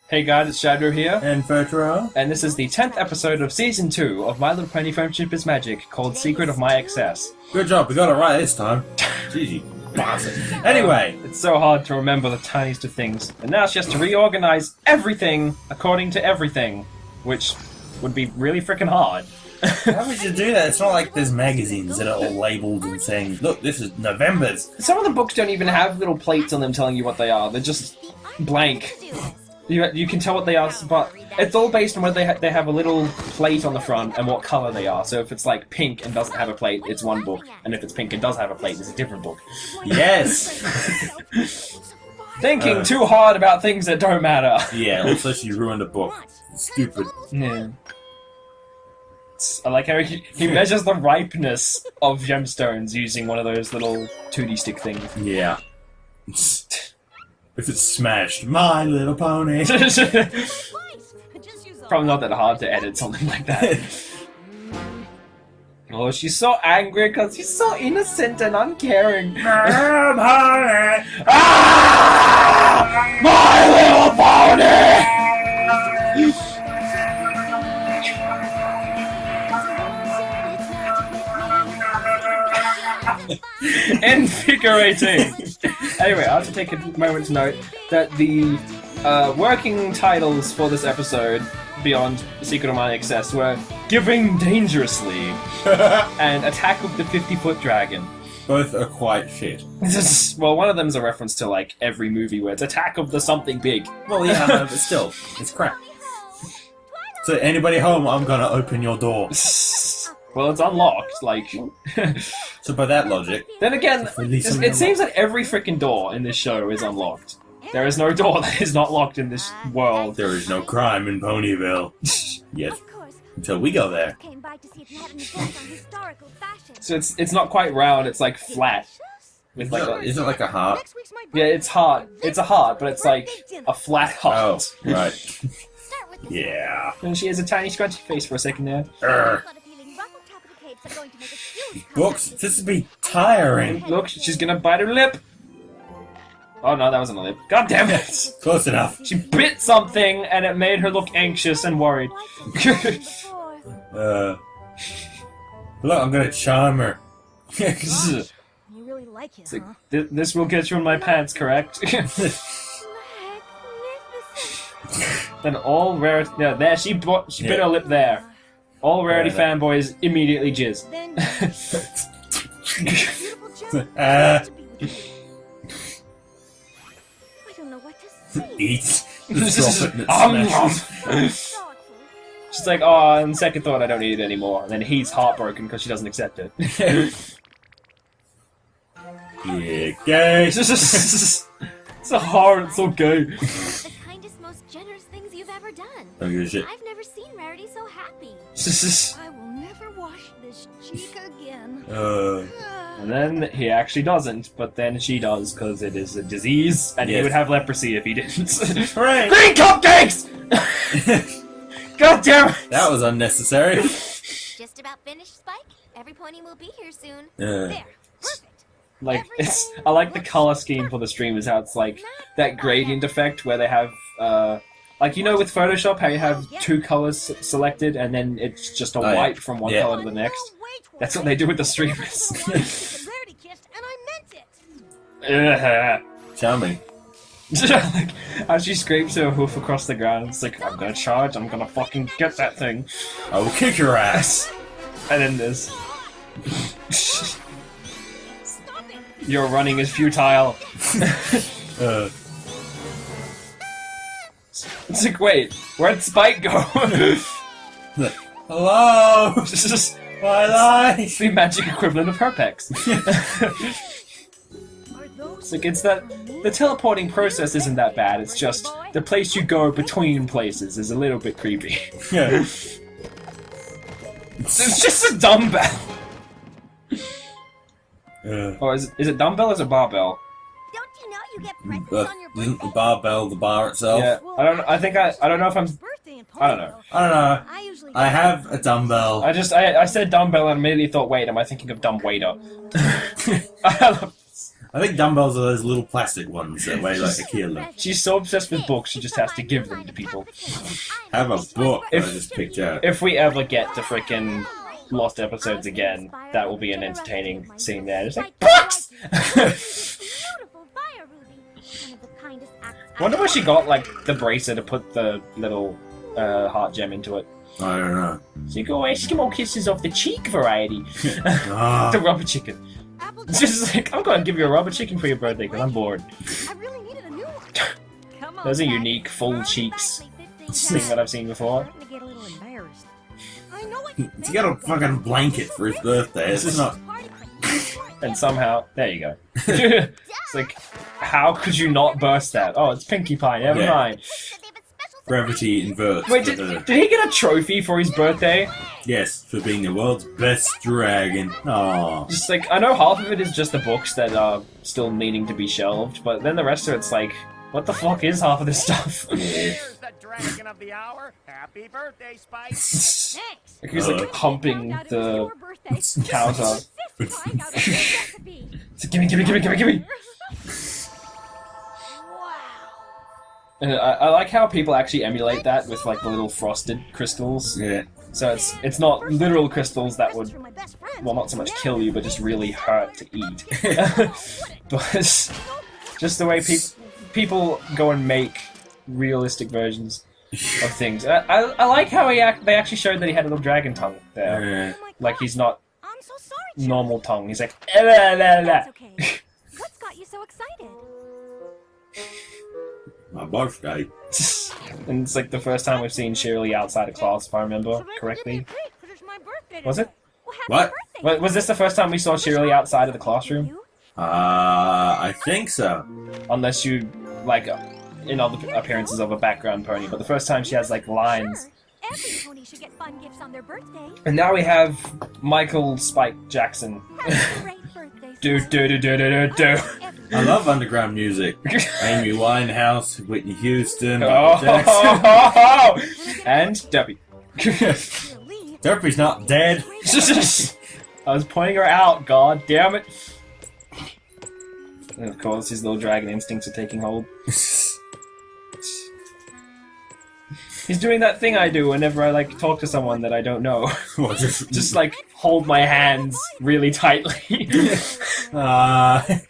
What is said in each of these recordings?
Hey guys, it's Shadrow here. And Fertro. And this is the 10th episode of Season 2 of My Little Pony Friendship is Magic, called Secret of My Excess. Good job, we got it right this time. GG. Bastard. Anyway. It's so hard to remember the tiniest of things. And now she has to reorganize everything according to everything, which would be really freaking hard. How would you do that? It's not like there's magazines that are all labelled and saying, look, this is November's. Some of the books don't even have little plates on them telling you what they are. They're just blank. You can tell what they are, but it's all based on whether they have a little plate on the front and what colour they are. So if it's like pink and doesn't have a plate, it's one book. And if it's pink and does have a plate, it's a different book. Yes! Thinking too hard about things that don't matter. Yeah, also she ruined a book. Stupid. Yeah. I like how he measures the ripeness of gemstones using one of those little 2D stick things. Yeah. If it's smashed, My Little Pony. Probably not that hard to edit something like that. Oh, she's so angry because he's so innocent and uncaring. Ah! My Little Pony! Invigorating! Anyway, I have to take a moment to note that the working titles for this episode, beyond Secret of My Excess, were Giving Dangerously and Attack of the 50-Foot Dragon. Both are quite shit. Well, one of them is a reference to, like, every movie where it's Attack of the something big. Well, yeah, no, but still, it's crap. So, anybody home, I'm gonna open your door. Well, it's unlocked, like... So by that logic... Then again, it seems that every freaking door in this show is unlocked. There is no door that is not locked in this world. There is no crime in Ponyville. Yet. Until we go there. So it's not quite round, it's like flat. With like is it like a heart? Yeah, it's hard. It's a heart, but it's like a flat heart. Oh, right. Yeah. And she has a tiny scrunchy face for a second there. Books, this would be tiring. Look, she's gonna bite her lip. Oh no, that wasn't a lip. God damn it! Close enough. She bit something and it made her look anxious and worried. Look, I'm gonna charm her. You really like it, huh? This will get you in my pants, correct? Then all rarity. Yeah, there she bit her lip there. All Rarity fanboys immediately jizz. Eat. She's like, oh, on second thought, I don't need it anymore. And then he's heartbroken because she doesn't accept it. Yeah, gay. It's so hard, it's so gay. The kindest, most generous things you've ever done. Don't give a shit. I've never seen Rarity so happy. I will never wash this cheek again. And then he actually doesn't, but then she does, because it is a disease, and he would have leprosy if he didn't. Hooray! Green cupcakes! God damn it! That was unnecessary. Just about finished, Spike. Every pony will be here soon. There. Perfect. Like, I like the color scheme for the stream, is how it's like that gradient effect where they have, like, you know with Photoshop, how you have two colors selected and then it's just a wipe from one color to the next? That's what they do with the streamers. Charming. Like, as she scrapes her hoof across the ground, it's like, I'm gonna charge, I'm gonna fucking get that thing. I will kick your ass. And then this. Your running is futile. It's like, wait, where'd Spike go? Hello! My life! It's the magic equivalent of Herpex. It's like, it's that the teleporting process isn't that bad, it's just the place you go between places is a little bit creepy. Yeah. It's just a dumbbell! Oh, is it dumbbell or is it barbell? Don't you know you get presents on your Isn't the birthday? barbell the bar itself? Yeah, I don't know if I'm... I don't know. I don't know. I have a dumbbell. I said dumbbell and immediately thought, wait, am I thinking of dumb waiter? I think dumbbells are those little plastic ones that weigh like a kilo. She's so obsessed with books, she just has to give them to people. Have a book that I just picked out. If we ever get to frickin' Lost episodes again, that will be an entertaining scene there. It's like, books! Wonder where she got, like, the bracer to put the little heart gem into it. I don't know. So you go Eskimo kisses off the cheek variety. Ah. The rubber chicken. It's just like, I'm gonna give you a rubber chicken for your birthday because I'm bored. I really needed a new one. Come on, Those are Dad. unique, full Mommy cheeks got me 15 thing that I've seen before. I'm starting to get a little embarrassed. I know what He's got a fucking blanket for his birthday. It's not. And somehow, there you go. It's like, how could you not burst that? Oh, it's Pinkie Pie, never Yeah. mind. Gravity inverts. Wait, did he get a trophy for his birthday? Yes, for being the world's best dragon. Aww. Just like, I know half of it is just the books that are still needing to be shelved, but then the rest of it's like, what the fuck is half of this stuff? Yeah. Here's the dragon of the hour. Happy birthday, Spike. Thanks. Like he's like humping Found out it was the your birthday. counter. Just to find out a new recipe. It's like, gimme! Wow. And I like how people actually emulate that with like the little frosted crystals. Yeah. So it's not literal crystals that would, Presents for my best friends. well, not so much kill you, but just really hurt to eat. But just the way people go and make realistic versions of things. I like how they actually showed that he had a little dragon tongue there. Yeah. Oh my Like he's not I'm so sorry, Chip. normal tongue. He's like, "Eh, la, la, la." That's okay. What's got you so excited? My birthday. And it's like the first time we've seen Shirley outside of class, if I remember correctly. Was it? What? Was this the first time we saw Shirley outside of the classroom? I think so. Unless you, like, in other appearances of a background pony, but the first time she has, like, lines. Every pony should get fun gifts on their birthday. And now we have Michael Spike Jackson. Have a great birthday. Do do do do do do do. I love underground music. Amy Winehouse, Whitney Houston, Oh, Michael Jackson. and Debbie. Derpy's not dead. I was pointing her out, god damn it. And of course, his little dragon instincts are taking hold. He's doing that thing I do whenever I like talk to someone that I don't know. What, Just like hold my hands really tightly. I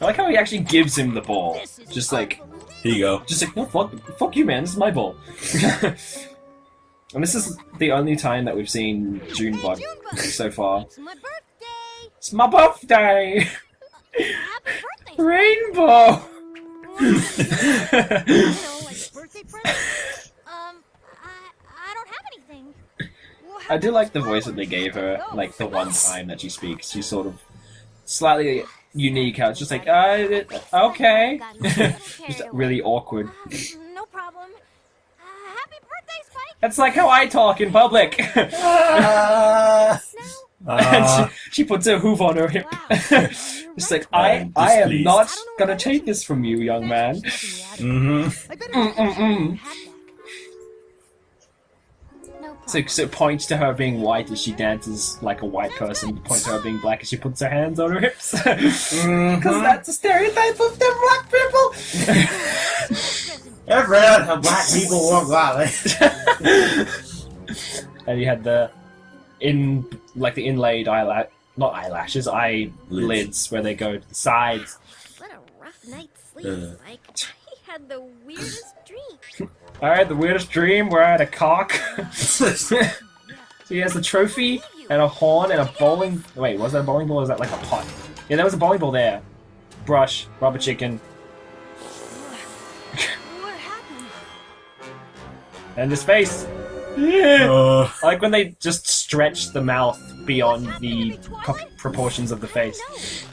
like how he actually gives him the ball. Just like, here you go. just like, no, fuck you, man. This is my ball. And this is the only time that we've seen Junebug so far. It's my birthday. It's my birthday. Happy birthday. Rainbow. You know, like birthday presents. I don't have anything. Well, how I do about like the this voice that they gave her, like the one time that she speaks. She's sort of slightly unique. How it's just like, okay, just really awkward. No problem. Happy birthday, Spike. That's like how I talk in public. Snow. And she puts her hoof on her hip. It's like, I am displeased. not gonna take this from you, young man. Mm-hmm. I better No So it points to her being white as she dances like a white person. Points to her being black as she puts her hands on her hips. Because that's a stereotype of them black people. Everyone, black people walk like And you had the inlaid eyelash, not eyelashes, eyelids where they go to the sides. What a rough night's sleep, Spike. He had the weirdest dream. Alright, the weirdest dream, we're at a cock. So he has a trophy and a horn and a bowling. Wait, was that a bowling ball or was that like a pot? Yeah, there was a bowling ball there. Brush, rubber chicken, What happened? and his face. I like when they just stretch the mouth beyond the proportions of the face.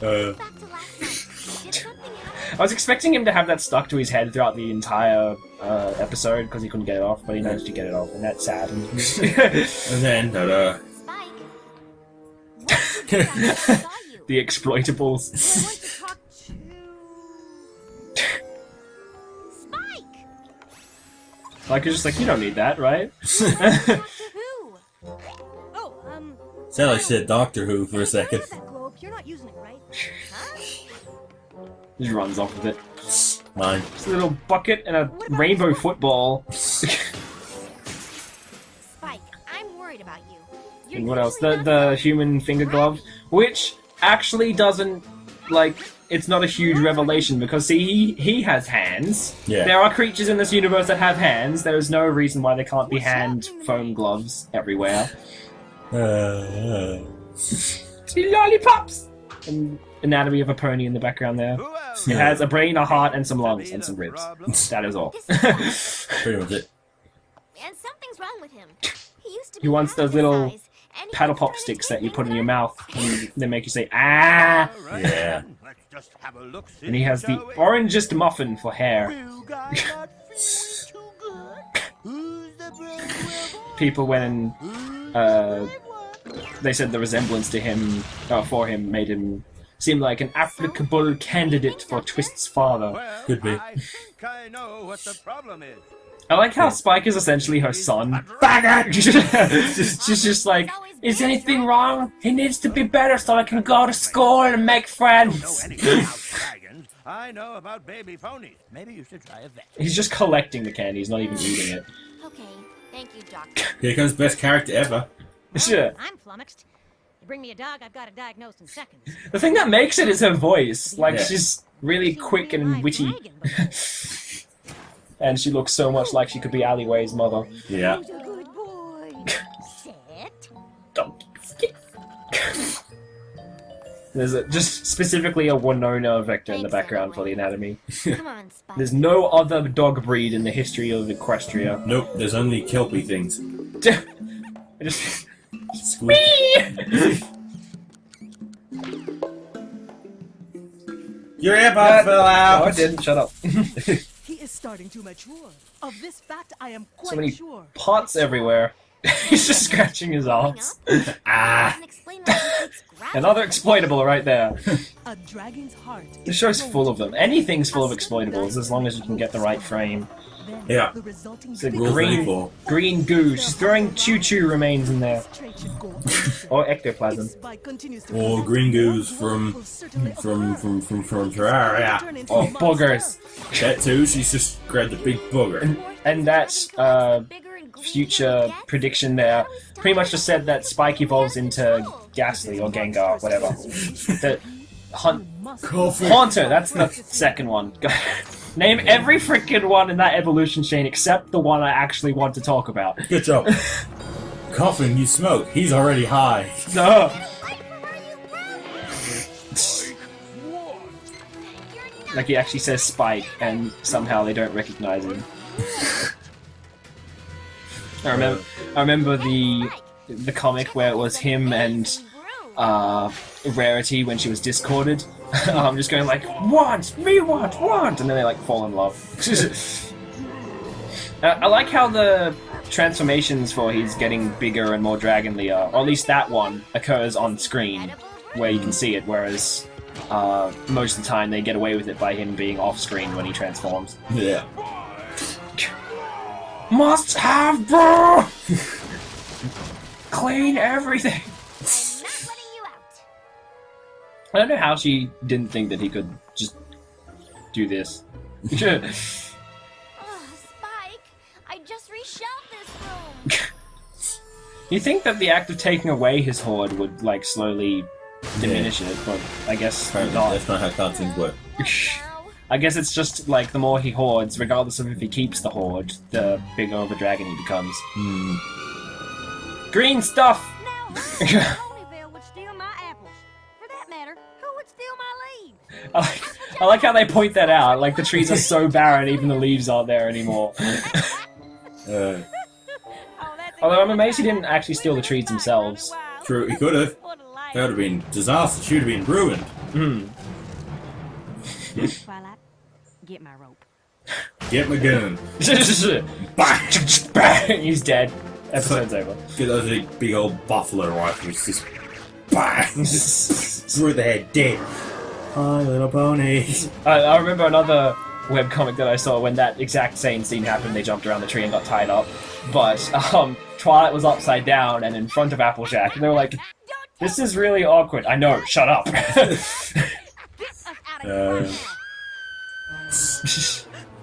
Back to last night. Did something happen? I was expecting him to have that stuck to his head throughout the entire episode because he couldn't get it off, but he managed to get it off, and that's sad. And then, ta-da. Spike. What did you saw you? The exploitables. I want to talk to Spike. Like, you're just like, you don't need that, right? Talk to who? Oh, Sally said Doctor Who for a second. That globe. You're not using it, right? Huh? Just runs off with it. Mine. Just a little bucket and a rainbow football. Spike, I'm worried about you. You're And what else? usually The human finger glove, which actually doesn't, like, it's not a huge revelation because, see, he has hands. Yeah. There are creatures in this universe that have hands. There is no reason why there can't be hand foam gloves everywhere. See lollipops! And anatomy of a pony in the background there. Who else? It has a brain, a heart, and some lungs, and some ribs. That is all. Pretty much it. And something's wrong with him. He used to He be wants half those this little size, and he paddle keeps pop turning sticks into that you a put in your big mouth, and they make you say, ah! All right, Yeah. then. Let's just have a look. And he has the orangest muffin for hair. You guys not feeling too good? Who's the brave People when they said the resemblance to him, for him, made him seem like an applicable candidate for Twist's father. Well, Could be. I think I know what the problem is. I like how Spike is essentially her son. She's just like, is anything wrong? He needs to be better so I can go to school and make I don't know friends. anything about dragons. I know about baby ponies. Maybe you should try a vet. He's just collecting the candy, he's not even eating it. Okay, thank you, Doctor. Here comes best character ever. Sure. I'm flummoxed. You bring me a dog, I've got it diagnosed in seconds. The thing that makes it is her voice. Like, Yeah. she's really quick and Real-life witty. dragon before. And she looks so much like she could be Alleyway's mother. Yeah. Who's a good boy? Sit. Don't. There's just specifically a Winona vector in the background for the anatomy. Come on, Spike. There's no other dog breed in the history of Equestria. Nope, there's only kelpie things. I just... Squeak. Your earbud fell out! No, I didn't. Shut up. He is starting to mature. Of this fact, I am quite So many sure. pots everywhere. He's just scratching his arms. Ah! Doesn't explain why he keeps grabbing Another me. exploitable right there. A dragon's heart. The show's full of them. Anything's full of exploitables as long as you can get the right frame. Then Yeah. the resulting So Rule green, 34. green goo. She's throwing choo-choo remains in there. trait should go unanswered. Or If ectoplasm. Spike continues to Or grow, green goos the world from will certainly Terraria. turn into Or a monster. boogers. That too, she's just grabbed a big booger. And that future prediction there pretty much just said that Spike evolves into Ghastly or Gengar, whatever. The Haunter, that's the second one. Name every freaking one in that evolution chain except the one I actually want to talk about. Good job. Coughing, you smoke. He's already high. No. Like he actually says Spike, and somehow they don't recognize him. I remember the comic where it was him and Rarity when she was discorded. I'm just going like, want, and then they like fall in love. I like how the transformations for he's getting bigger and more dragonly are, or at least that one occurs on screen where you can see it, whereas most of the time they get away with it by him being off screen when he transforms. Yeah. Must have, bro! Clean everything! I'm not letting you out. I don't know how she didn't think that he could just do this. Oh, Spike, I just reshelved this room. You think that the act of taking away his hoard would, like, slowly diminish it, but I guess Apparently, not. that's not how cartoons work. Now, I guess it's just, like, the more he hoards, regardless of if he keeps the hoard, the bigger of a dragon he becomes. Green stuff! Now, Ponyville would steal my apples. For that matter, who would steal my leaves? I like how they point that out, like the trees are so barren even the leaves aren't there anymore. Oh, that's Although I'm amazed he didn't actually steal the trees themselves. True, he could have. That would have been disaster. She would have been ruined. Twilight, get my rope. Get my gun. Bang! He's dead. Episode's over. Get those big old buffalo rifles. Just bang. Through the head, dead. My Little Pony. I remember another webcomic that I saw when that exact same scene happened. They jumped around the tree and got tied up. But Twilight was upside down and in front of Applejack, and they were like, "This is really awkward." I know. Shut up. Get us out of here right now.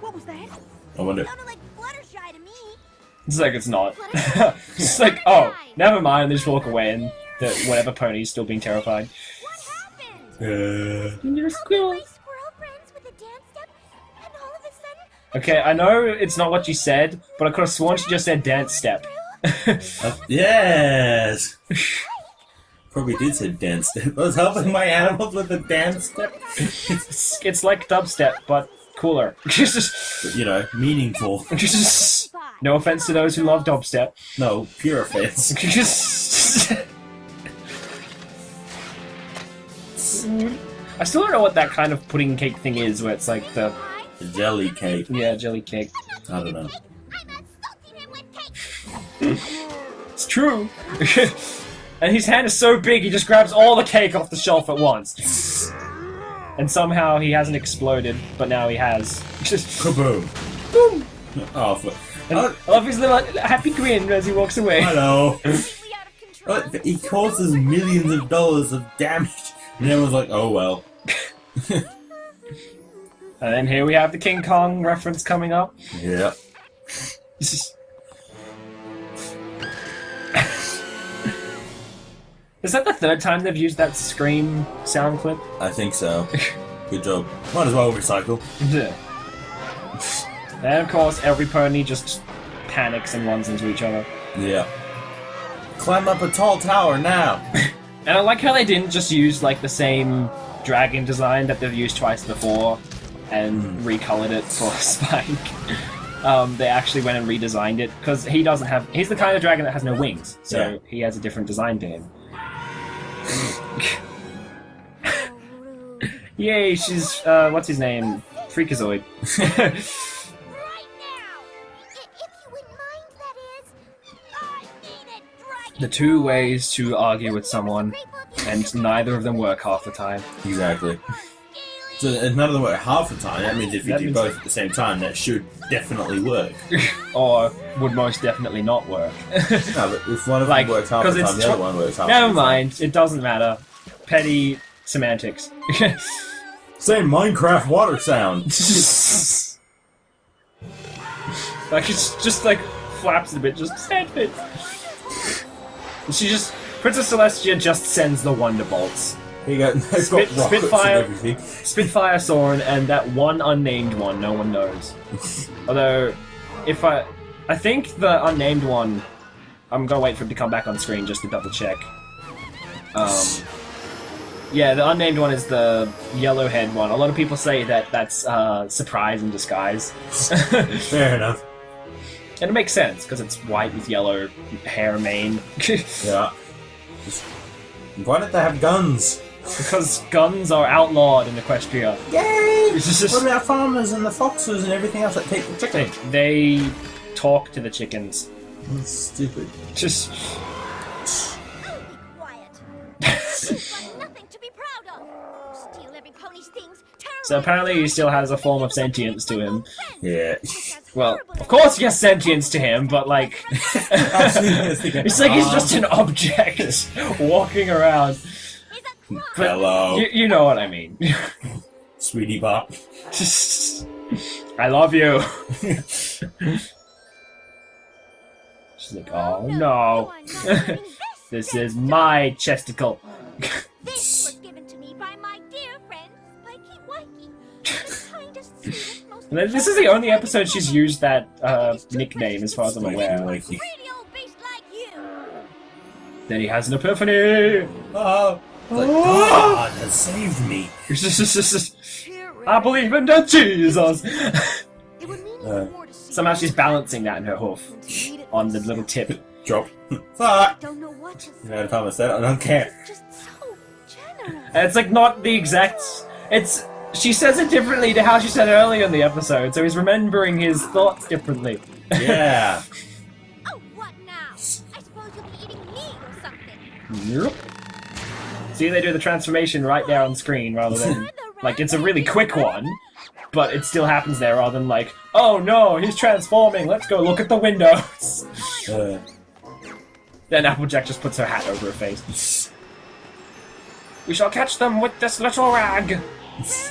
What was that? I wonder. Sounded like Fluttershy to me. It's like it's not. It's like, oh, never mind. They just walk away, and whatever pony's still being terrified. What happened? You're a squirrel. My squirrel friends with a dance step, and all of a sudden, Okay, I know it's not what you said, but I could have sworn she just said dance step. Yes! Probably did say dance step. I was helping my animals with the dance step. It's like dubstep, but cooler. But, you know, meaningful. No offense to those who love dubstep. No, pure offense. I still don't know what that kind of pudding cake thing is, where it's like the Jelly cake. yeah jelly cake. I don't know. I'm assaulting him with cake. It's true. And his hand is so big, he just grabs all the cake off the shelf at once. And somehow he hasn't exploded, but now he has. Kaboom! Boom. Oh, And I love his little happy grin as he walks away. I know. Completely out of control. He causes millions of dollars of damage. And everyone's like, oh well. And then here we have the King Kong reference coming up. Yeah. Is that the third time they've used that Scream sound clip? I think so. Good job. Might as well recycle. And of course, every pony just panics and runs into each other. Yeah. Climb up a tall tower now! And I like how they didn't just use like the same dragon design that they've used twice before and recolored it for Spike. They actually went and redesigned it because he doesn't have. He's the kind of dragon that has no wings, so he has a different design to him. Yay, she's what's his name? Freakazoid. Right now. If you wouldn't mind, that is. I need it, dragon. The two ways to argue with someone, and neither of them work half the time. Exactly. So if none of them work half the time, that means if you That do means- both at the same time, that should definitely work. Or would most definitely not work. No, but if one of Like, them works half the 'cause it's time, the other one works half Never the time. mind, it doesn't matter. Petty semantics. Same Minecraft water sound! Like, it's just like flaps a bit, just sandpit. She just. Princess Celestia just sends the Wonder Bolts. Here you go, they've got rockets Spitfire. and everything. Spitfire, Soren, and that one unnamed one no one knows. Although, if I think the unnamed one, I'm gonna wait for him to come back on screen just to double check. Yeah, the unnamed one is the yellow-haired one. A lot of people say that that's Surprise in disguise. Fair enough. And it makes sense, because it's white with yellow hair mane. Yeah. Why don't they have guns? Because guns are outlawed in Equestria. Yay! It's just- What about farmers and the foxes and everything else that take the chicken? They talk to the chickens. That's stupid. Just... Be quiet. You've got nothing to be proud of. Steal every pony's things. So apparently he still has a form of sentience to him. Yeah. Well, of course he has sentience to him, but like... it's like he's just an object walking around. But Hello. you know what I mean. Sweetie bop. I love you. She's like, oh no. This is my chesticle. This was given to me by my dear friend, Mikey Wikey. The kindest, sweetest, most And then this is the only episode she's used that nickname, as far as I'm aware. Wakey. greedy old beast like you. Then he has an epiphany. Oh. Like, God has saved me. I believe in the Jesus. It would mean even more to see Somehow you. she's balancing that in her hoof on the little tip. Drop. I Fuck. don't know what to say. You know the time I said it, I don't care. Just so generous. And it's like not the exact. It's she says it differently to how she said it earlier in the episode, so he's remembering his thoughts differently. Yeah. Oh, what now? I suppose you'll be eating me or something. Yep. See, they do the transformation right there on screen rather than like it's a really quick one, but it still happens there rather than like, oh no, he's transforming. Let's go look at the windows. Then Applejack just puts her hat over her face. We shall catch them with this little rag.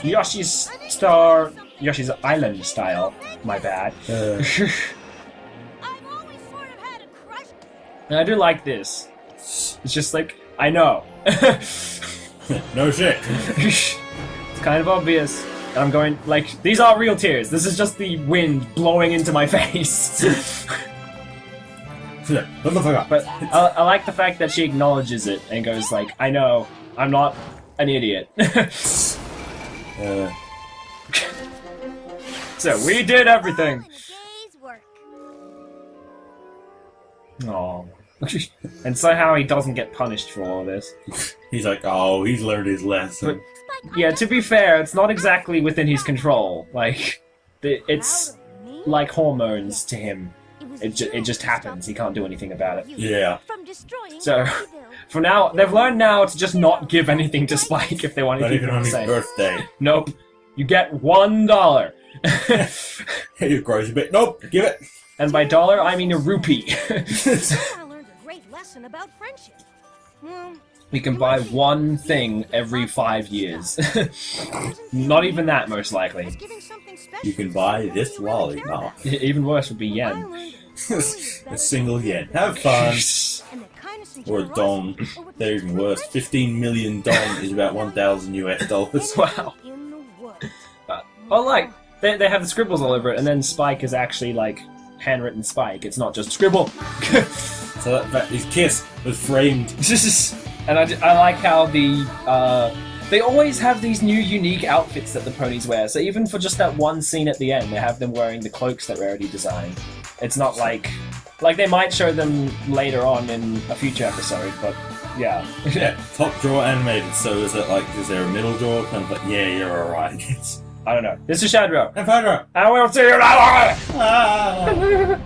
Yoshi's star Yoshi's Island style. My bad. I've always sort of had a crush. And I do like this. It's just like, I know. No shit. It's kind of obvious. And I'm going, like, these are real tears. This is just the wind blowing into my face. What the fuck up? But I like the fact that she acknowledges it and goes like, I know, I'm not an idiot. So we did everything. All in a day's work. Aww. And somehow he doesn't get punished for all this. He's like, oh, he's learned his lesson. Spike, Yeah, to be fair, it's not exactly within his control. Like, it's like hormones to him. It just happens. He can't do anything about it. Yeah. From destroying So, Evil. for now, they've learned now to just not give anything to Spike if they want to Not keep even him on his safe. birthday. Nope. You get $1. He grows a bit. Nope, give it. And by dollar, I mean a rupee. I learned a great lesson about friendship. You can buy one thing every 5 years. Not even that, most likely. Was giving something special You can buy this lolly now. Even worse would be I yen. learned A single yen. Have fun. and that kindness and Or a generosity dong. are what They're makes even me worse. great 15 million dong is about 1,000 US dollars. Wow. in the world. Oh, like, they have the scribbles all over it, and then Spike is actually, like, handwritten Spike. It's not just scribble. So that his kiss was framed. And I like how they always have these new unique outfits that the ponies wear. So even for just that one scene at the end, they have them wearing the cloaks that Rarity designed. It's not like they might show them later on in a future episode, but yeah. Yeah, top drawer animated. So is there a middle drawer? Kind of like, yeah, you're alright. I don't know. This is Shadrow. And Petirep. And we'll see you later! Ah.